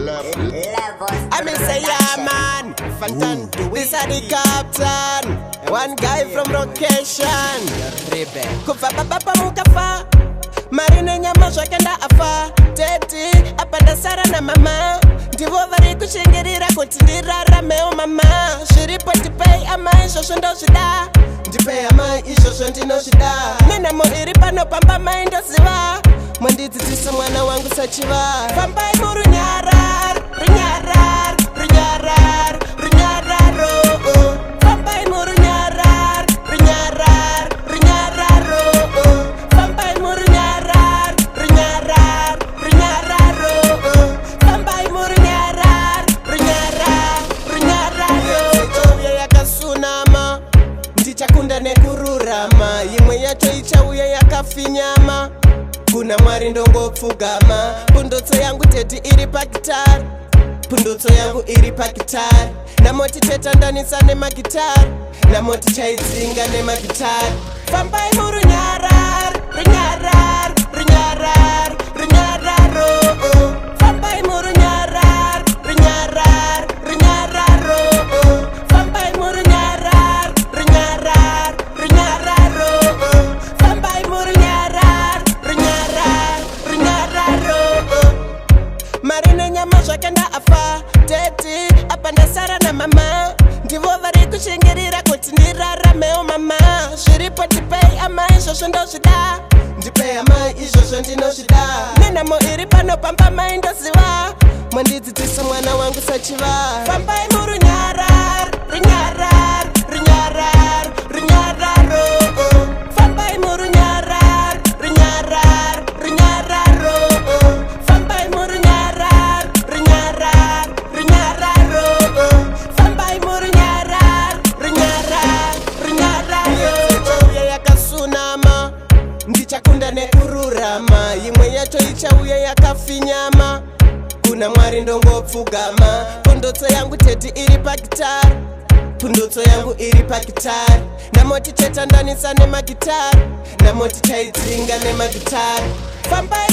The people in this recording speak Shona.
I mean say yeah man, Fantan, this are the captain. One guy from location Kufa baba mukafa Marine nyama shakenda afa Teti, apanda sara na mama Ndivo vari kushingirira kutindira rameo mama Shiripo tipei ama isho shondo shida Ndipei ama isho shondino shida Nina mo iripa no pamba maindo siwa Mwanditi tisa mwana wangu sachiva Pambai muru nyarar, rinyarar, rinyarar, rinyararo Pambai muru nyarar, rinyarar, rinyararo Pambai muru nyarar, rinyarar, rinyararo Pambai muru nyarar, rinyarar, rinyararo Choya yakasunama Ndichakunda nekururama Yimwe yacho ichauya yakafinyama Kuna mwari ndongo pfugama Pundutso yangu teti iri pakitari Pundutso yangu iri pakitari Namoti teta ndanisa nemagitari Namoti chaidzinga nemagitari Fambai muru nyarar, rinyarar, rinyarar, rinyararo Fambai muru nyarar, rinyarar, rinyararo Fambai muru nyarar, rinyarar, rinyararo Fambai muru nyarar, rinyararo Marine nyama shakenda afa Teti, apanda sara na mama Ndivo vari kushingirira kutindira rameo mama Shiripo tipei ama isho shondo shida Ndipei ama isho shondino shida Nina mo iripa no pamba maindo siwa Mwanditi tisa mwana wangu sachiva Pambai muru nyarar, rinyarar, rinyarar, rinyararo Pambai muru nyarar, rinyarar, rinyararo Pambai muru nyarar, rinyarar, rinyararo Pambai muru nyarar, rinyarar, rinyararo Choya yakasunama Ndichakunda nekururama Yimwe yacho ichauya yakafinyama Kuna mwari ndongo pfugama Pundutso yangu teti iri pakitari Pundutso yangu iri pakitari Namoti teta ndanisa nemagitari Namoti chaidzinga nemagitari Fambai